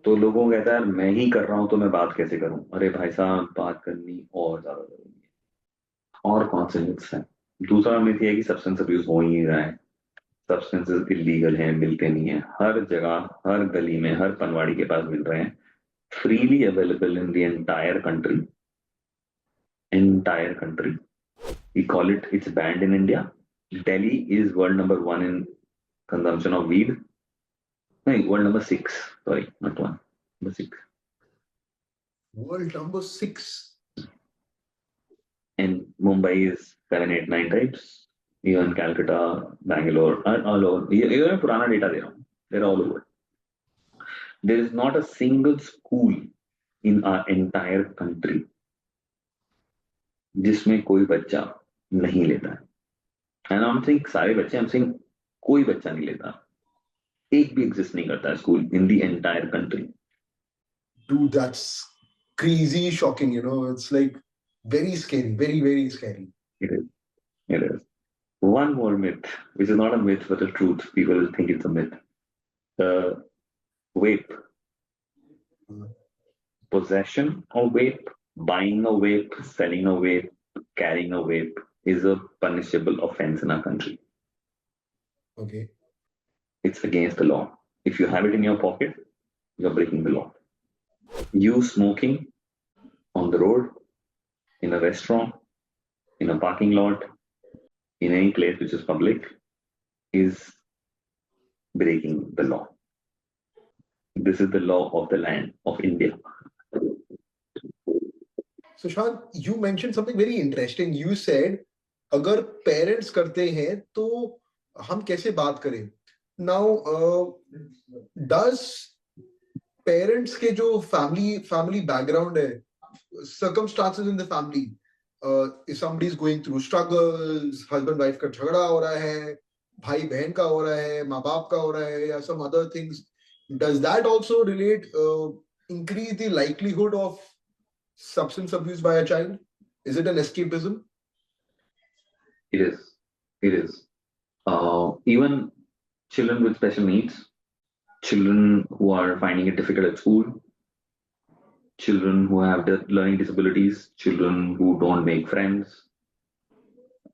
तो लोगों को कहता है यार मैं ही कर रहा हूं तो मैं बात कैसे करूं, अरे भाई साहब बात करनी और ज्यादा जरूरी है। और कौन से मिथ्स है? दूसरा मिथ ये है कि सब्सटेंस अब्यूज हो ही नहीं रहा है, सब्सटेंसेस इलीगल हैं, मिलते नहीं है, हर जगह हर गली में हर पनवाड़ी के पास मिल रहे हैं, freely available in the entire country. We call it, it's banned in India. Delhi is world number one in consumption of weed. No, world number six. Sorry, not one. Number six. World number 6. And Mumbai is 7, 8, 9 types. Even Calcutta, Bangalore, all over. Even Purana data they know. They're all over. There is not a single school in our entire country जिसमें कोई बच्चा नहीं लेता है। And I'm saying सारे बच्चे, I'm saying कोई बच्चा नहीं लेता, एक भी एग्जिस्ट नहीं करता है school in the entire country. Dude, that's crazy shocking, it's like very scary, very, very scary. It is, it is. One more myth, which is not a myth but a truth, people think it's a myth. uh, Vape, possession of vape, buying a vape, selling a vape, carrying a vape is a punishable offense in our country. Okay. It's against the law. If you have it in your pocket, you're breaking the law. You smoking on the road, in a restaurant, in a parking lot, in any place which is public, is breaking the law. This is the law of the land of India. So, Shan, you mentioned something very interesting. You said, अगर parents करते हैं तो हम कैसे बात करें? Now, does parents के जो फैमिली बैकग्राउंड है, circumstances in the family, if somebody is going through struggles, husband wife का झगड़ा हो रहा है, भाई बहन का हो रहा है, माँ बाप का हो रहा है, या some other things, does that also increase the likelihood of substance abuse by a child? Is it an escapism? It is. It is. Even children with special needs, children who are finding it difficult at school, children who have learning disabilities, children who don't make friends,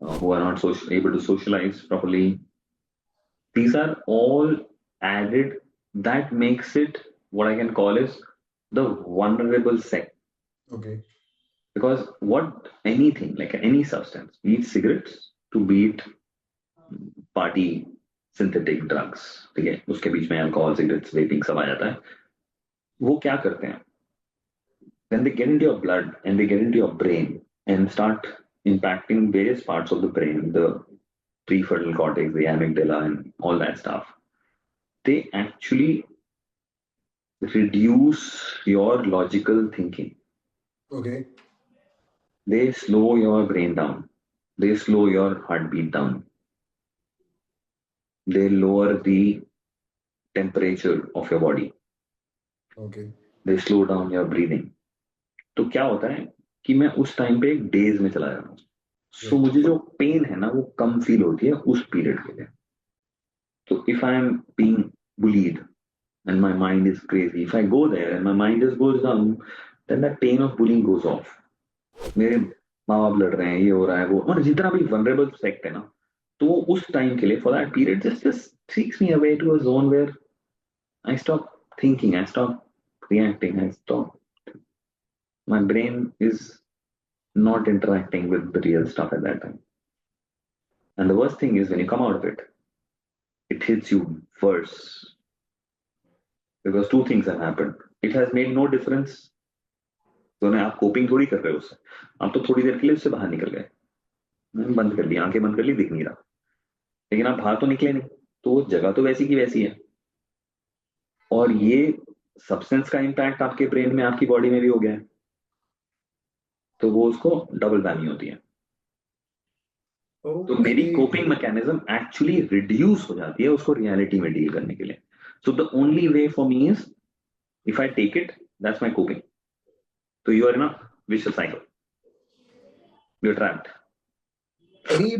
who are not able to socialize properly. These are all added, that makes it what I can call is the vulnerable sect. Okay. Because what anything, like any substance, be it cigarettes to be it party synthetic drugs, ठीक है, उसके बीच में alcohol, cigarettes, vaping सब आ जाता है। वो क्या करते हैं, when they get into your blood and they get into your brain and start impacting various parts of the brain, the prefrontal cortex, the amygdala and all that stuff, they actually reduce your logical thinking. Okay. They slow your brain down, they slow your heartbeat down, they lower the temperature of your body, Okay. they slow down your breathing. तो क्या होता है कि मैं उस time पे एक days में चला जा रहा हूँ, सो मुझे जो पेन है ना वो कम फील होती है उस पीरियड के लिए। तो if I am being bullied and my mind is crazy, if I go there and my mind just goes down, then that pain of bullying goes off. मेरे माँ बाप लड़ रहे हैं, ये हो रहा है वो, और जितना भी vulnerable सेक्ट है ना, तो उस टाइम के लिए for that period just takes me away to a zone where I stop thinking, I stop reacting, I stop, my brain is not interacting with the real stuff at that time. And the worst thing is when you come out of it, it hits you worse. Because two things have happened. It has made no difference. तो ना आप coping थोड़ी कर रहे हो उससे, आप तो थोड़ी देर के लिए उससे बाहर निकल गए, बंद कर ली, आंखें बंद कर ली, दिख नहीं रहा, लेकिन आप बाहर तो निकले नहीं, तो जगह तो वैसी की वैसी है। और ये सब्सटेंस का इम्पैक्ट आपके ब्रेन में, आपकी बॉडी में भी हो गया है, तो वो उसको डबल वैल्यू होती है। तो मेरी कोपिंग मैकेनिज्म एक्चुअली रिड्यूस हो जाती है उसको रियलिटी में डील करने के लिए। So the only way for me is if I take it, that's my coping. तो you are in a vicious cycle, you are trapped. Any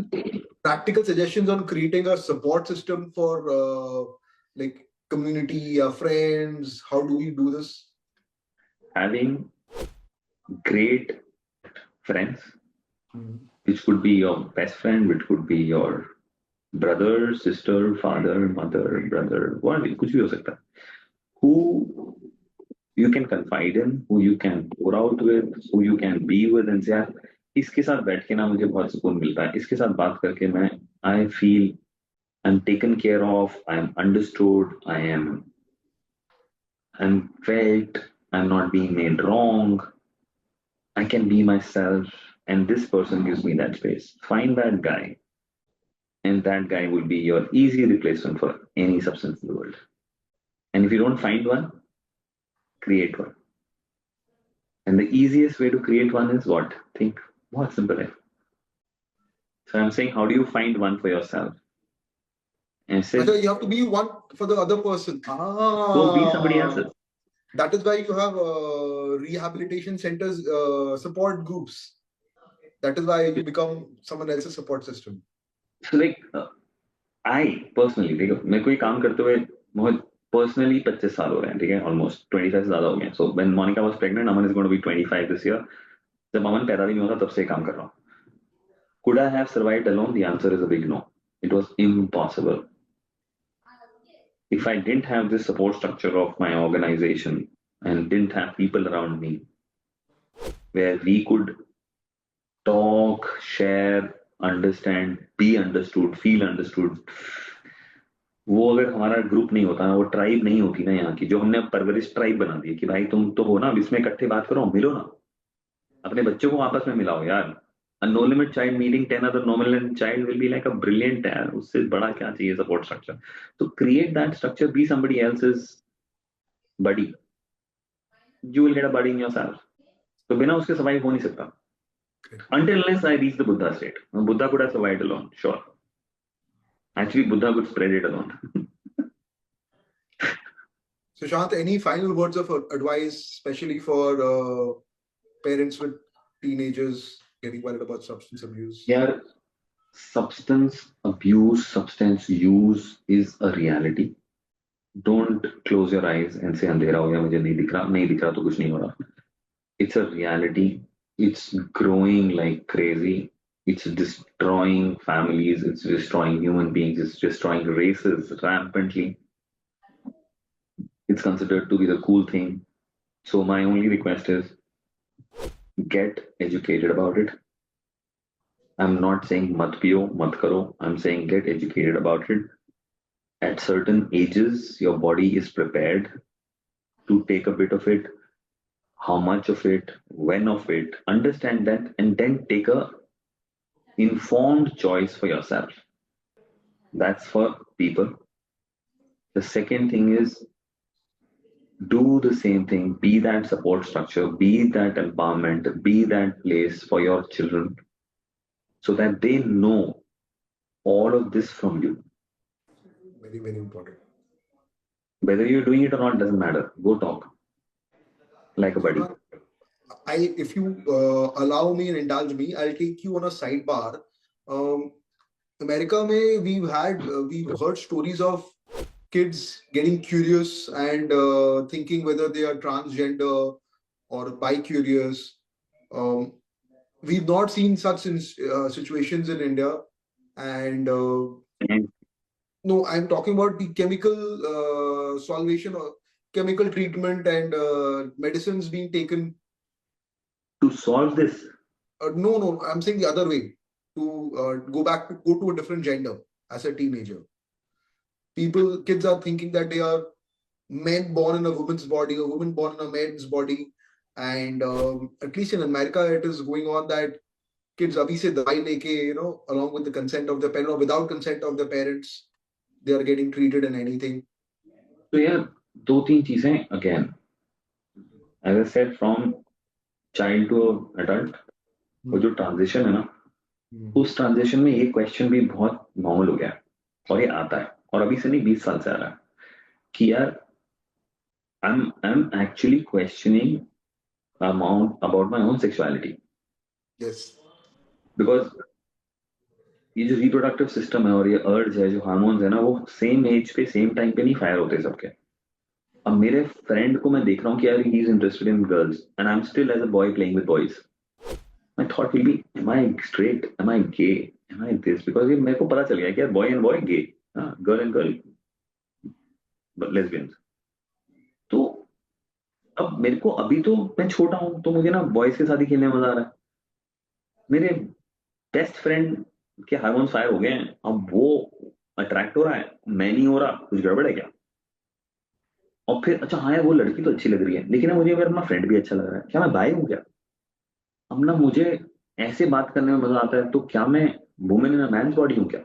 practical suggestions on creating a support system for like community, our friends? How do we do this? Having great friends, Hmm. which could be your best friend, which could be your brother, sister, father, mother, brother, what कुछ भी हो सकता है. Who you can confide in, who you can pour out with, who you can be with and say, यार इसके साथ बैठ के ना मुझे बहुत सुकून मिलता है, इसके साथ बात करके मैं I feel I'm taken care of, I'm understood, I'm felt, I'm not being made wrong, I can be myself, and this person gives me that space. Find that guy, and that guy will be your easy replacement for any substance in the world. And if you don't find one, create one. And the easiest way to create one is what? Think, what simple है. So I'm saying, how do you find one for yourself? And So say, you have to be one for the other person. go be somebody else's. That is why you have rehabilitation centers, support groups. That is why you become someone else's support system. So like, I personally, देखो मेरे को ये काम करते हुए बहुत personally 25 साल हो रहे हैं, ठीक है, almost 25 से ज़्यादा हो गए. So when Monica was pregnant, Aman is going to be 25 this year. जब अमन पैदा भी नहीं होता तब से काम कर रहा हूँ. Could I have survived alone? The answer is a big no. It was impossible. If I didn't have this support structure of my organization and didn't have people around me where we could talk, share, understand, be understood, feel understood, वो अगर हमारा group नहीं होता ना, वो tribe नहीं होती ना यहाँ की, जो हमने परवरिश ट्राइब बना दी है कि भाई तुम तो हो ना, इसमें इकट्ठे बात करो, मिलो ना, अपने बच्चों को आपस में मिलाओ यार. A no limit child meeting 10 other normal child will be like a brilliant यार, उससे बड़ा क्या चाहिए support structure. So create that structure, be somebody else's buddy. You will get a buddy in yourself. तो बिना उसके survive हो नहीं सकता. Until unless I reach the Buddha state. Buddha could have survived alone, sure. Actually, Buddha could spread it alone. So Shant, any final words of advice, especially for parents with teenagers getting worried about substance abuse? Yeah, substance abuse, substance use is a reality. Don't close your eyes and say अंधेरा हो गया मुझे नहीं दिख रहा तो कुछ नहीं हो रहा. It's a reality. It's growing like crazy. It's destroying families. It's destroying human beings. It's destroying races rampantly. It's considered to be the cool thing. So my only request is get educated about it. I'm not saying mat piyo, mat karo. I'm saying get educated about it. At certain ages, your body is prepared to take a bit of it. How much of it, when of it, understand that, and then take a informed choice for yourself. That's for people. The second thing is do the same thing, be that support structure, be that empowerment, be that place for your children so that they know all of this from you. Very, very important. Whether you're doing it or not doesn't matter. Go talk like a buddy. If you allow me and indulge me, I'll take you on a sidebar. America, we've heard stories of kids getting curious and thinking whether they are transgender or bi-curious. We've not seen such situations in India, and no, I'm talking about the chemical solvation or chemical treatment and medicines being taken to solve this. No, I'm saying the other way. To go to a different gender as a teenager. Kids are thinking that they are men born in a woman's body, a woman born in a man's body, and at least in America, it is going on that kids abhi se dawai leke, along with the consent of the parent or without consent of the parents, they are getting treated in anything. So yeah, दो तीन चीजें again. As I said, from child to adult, वो जो transition है ना, उस transition में ये क्वेश्चन भी बहुत नॉर्मल हो गया है और ये आता है और अभी से नहीं 20 साल से आ रहा है कि यार I'm actually questioning about my own sexuality. Yes. Because ये जो रिप्रोडक्टिव सिस्टम है और ये अर्ज है, जो हार्मोन्स है ना, वो सेम एज पे सेम टाइम पे नहीं फायर होते सबके। अब मेरे फ्रेंड को मैं देख रहा हूँ कि यार he is interested in girls and I am still as a boy playing with boys. My thought will be, am I straight, am I gay, am I this, because ये मेरे को पता चल गया कि यार boy and boy gay, girl and girl lesbians. तो अब मेरे को, अभी तो मैं छोटा हूँ तो मुझे ना बॉयज के साथ ही खेलने में मजा आ रहा है। मेरे बेस्ट फ्रेंड के हार्मोन फायर हो गए हैं, अब वो अट्रैक्ट हो रहा है, मैं नहीं हो रहा, कुछ गड़बड़ है क्या? और फिर अच्छा हाँ यार वो लड़की तो अच्छी लग रही है, लेकिन ना मुझे अगर अपना फ्रेंड भी अच्छा लग रहा है, क्या मैं बाय हूँ क्या? अब ना मुझे ऐसे बात करने में मजा आता है, तो क्या मैं women in a man's body हूँ क्या?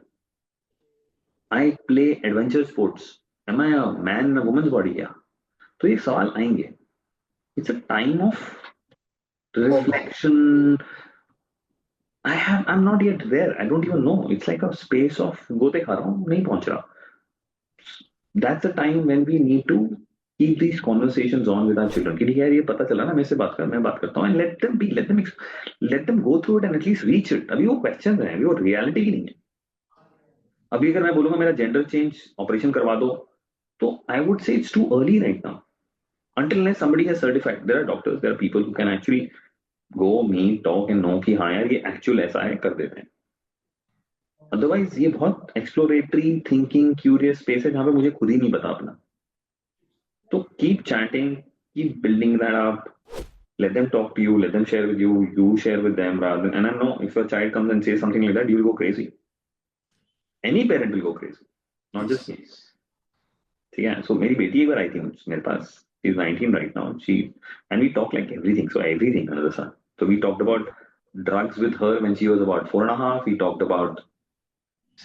I play adventure sports, am I a man in a woman's body क्या? तो ये सवाल आएंगे। It's a time of reflection. I'm not yet there. I don't even know. It's like a space of गोते खा रहा हूँ, नहीं पहुंच रहा. That's the time when we need to keep these conversations on with our children. कि ठीक है यार, ये पता चला ना, मेरे से बात कर, मैं बात करता हूँ, and let them be, let them go through it and at least reach it. अभी वो questions हैं, अभी वो reality ही नहीं है. अभी अगर मैं बोलूंगा मेरा जेंडर चेंज ऑपरेशन करवा दो, तो I would say it's too early right now. Until unless somebody has certified, there are doctors, there are people who can actually go meet, talk and know कि हाँ यार ये actual ऐसा है, कर देते हैं. अदरवाइज ये बहुत एक्सप्लोरेटरी थिंकिंग क्यूरियस स्पेस है जहां पे मुझे खुद ही नहीं पता अपना. तो keep chatting, keep building that up, let them talk to you, let them share with you, you share with them, rather than, and I know if your child comes and says something like that, you will go crazy. Any parent will go crazy, not just me. ठीक है, so मेरी बेटी एक बार आई थी मेरे पास, she is 19 right now, she, and we talk like everything, so everything under the sun. So we talked about drugs with her when she was about 4.5. We talked about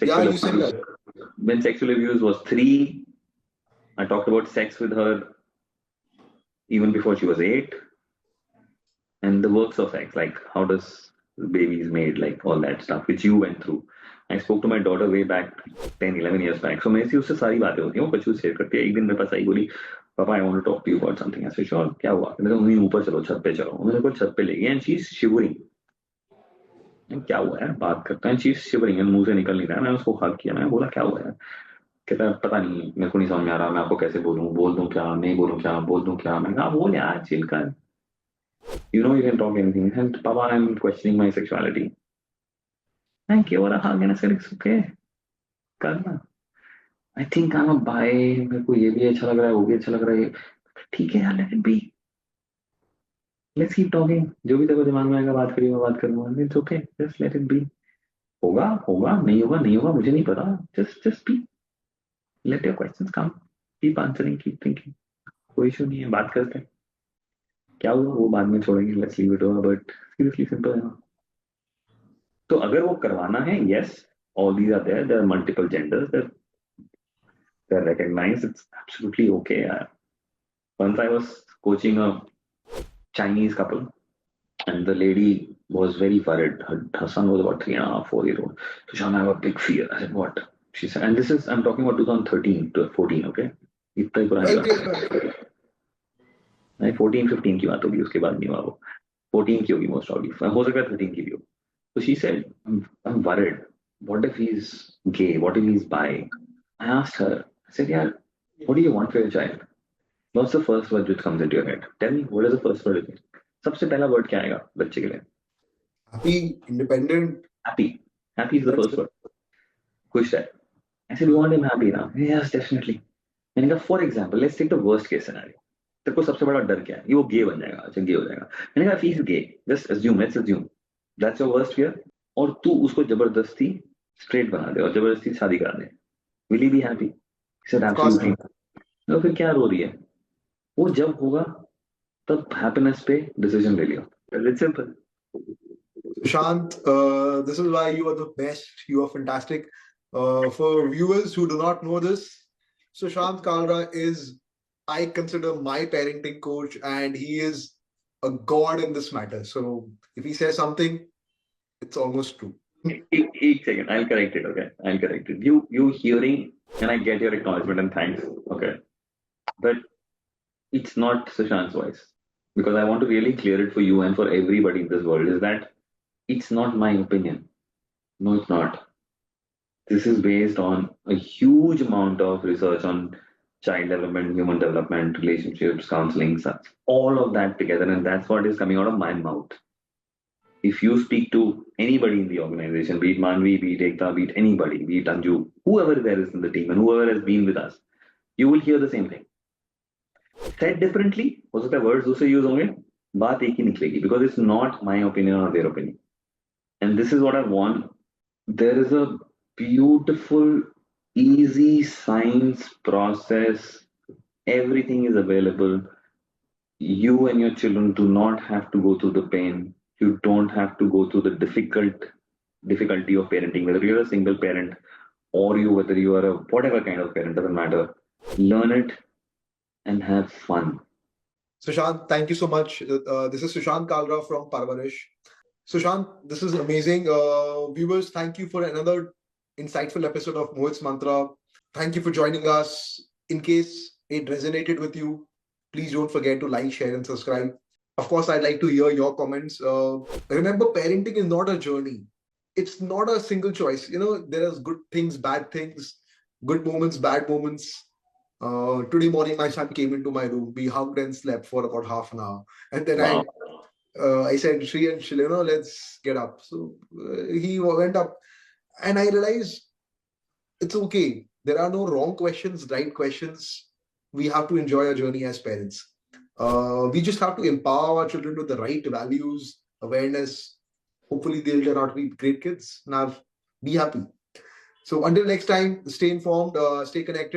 Yeah, sexual you said abuse that. when sexual abuse was 3. I talked about sex with her even before she was 8, and the works of sex, like how does babies made, like all that stuff, which you went through. I spoke to my daughter way back 10, 11 years back. So मेरी उससे सारी बातें होती हैं, वो कुछ share करती है. एक दिन मेरे पास आई, बोली पापा I want to talk to you about something. ऐसे श्योर, क्या हुआ? मैंने कहा मम्मी ऊपर चलो, छत पे चलो. मेरे को छत पे ले गई एंड शी इज शिवरिंग. क्या हुआ यार, बात करता है, शी इज शिवरिंग एंड मुंह से निकल नहीं रहा है. मैंने उसको हक किया, मैंने बोला क्या हुआ यार? कहता है पता नहीं, मेरे को नहीं समझ में आ रहा, मैं आपको कैसे बोलूं, बोल दूं क्या, नहीं बोलूं क्या, बोल दूं क्या? मैंने कहा बोल यार, चिल कर. You know you can talk anything. And Papa, I'm questioning my sexuality. Thank you. और hug and I said, it's okay. करना. I think I'm a bi. मेरे को ये भी अच्छा लग रहा है, वो भी अच्छा लग रहा है. ठीक है यार, let it be. Let's keep talking. जो भी तेरे को दिमाग में आएगा बात करिए, मैं बात करूंगा. It's okay. Just let it be. होगा होगा, नहीं होगा नहीं होगा, मुझे नहीं पता. Just be. Let your questions come. Keep answering. Keep thinking. कोई इशू नहीं है, बात करते हैं. क्या हुआ वो बाद में छोड़ेंगे. Let's leave it over. But seriously simple है ना. तो अगर वो करवाना है, yes, all these are there. There are multiple genders. They're recognized. It's absolutely okay. Once I was coaching a Chinese couple, and the lady was very worried. Her son was about 3.5, 4 year old. So Shan, I have a big fear. I said, what? She said, and this is, I'm talking about 2013 to 14, okay? इतना ही पुरानी Right, बात right, है. right. नहीं 14-15 की बात होगी, उसके बाद नहीं हुआ वो. 14 की होगी मोस्ट ऑफली, हो सकता है 13 की भी हो. So she said, I'm worried. What if he's gay? What if he's bi? I asked her, I said, yeah, what do you want for your child? What's the first word which comes into your head? Tell me, what is the first word? सबसे पहला word क्या आएगा बच्चे के लिए? Happy, independent. Happy. Happy is the That's first word. खुश है. I said, you want him happy now? Yes, definitely. मैंने कहा, for example, let's take the worst case scenario. तेरे को सबसे बड़ा डर क्या है? ये वो गे बन जाएगा. अच्छा गे हो जाएगा. मैंने कहा, if he's gay, just assume, let's assume. That's your worst fear. और तू उसको जबरदस्ती स्ट्रेट बना दे और जबरदस्ती शादी करा दे. Will he be happy? He said, of course absolutely. not. तो फिर क्या रो रही है? वो जब होगा तब हैप्पीनेस पे डिसीजन ले लियो. It's simple. Shant, this is why you are the best. You are fantastic. For viewers who do not know this, so Shant Kalra is, I consider, my parenting coach, and he is a god in this matter. So if he says something, it's almost true. एक second, I'll correct it. Okay, I'll correct it. You hearing, and I get your acknowledgement and thanks. Okay, but it's not Sushant's voice, because I want to really clear it for you and for everybody in this world, is that it's not my opinion. No, it's not. This is based on a huge amount of research on child development, human development, relationships, counseling, such all of that together, and that's what is coming out of my mouth. If you speak to anybody in the organization, be it Manvi, be it Ekta, be it anybody, be it Anju, whoever there is in the team and whoever has been with us, you will hear the same thing. Said differently, हो सकता है words दूसरे use होंगे, बात एक ही निकलेगी, because it's not my opinion or their opinion. And this is what I want. There is a beautiful, easy science process. Everything is available. You and your children do not have to go through the pain. You don't have to go through the difficulty of parenting, whether you're a single parent or whether you are a whatever kind of parent, doesn't matter. Learn it and have fun. Sushant, thank you so much. This is Sushant Kalra from Parvarish. Sushant, this is amazing. Viewers, thank you for another insightful episode of Mohit's Mantra. Thank you for joining us. In case it resonated with you, please don't forget to like, share, and subscribe. Of course, I'd like to hear your comments. Remember, parenting is not a journey. It's not a single choice. You know, there is good things, bad things, good moments, bad moments. Today morning, my son came into my room. We hugged and slept for about half an hour, and then Wow. I said, Shri and Shil, let's get up. So he went up, and I realized it's okay. There are no wrong questions, right questions. We have to enjoy our journey as parents. We just have to empower our children with the right values, awareness. Hopefully, they'll turn out to be great kids. Now, be happy. So, until next time, stay informed, stay connected.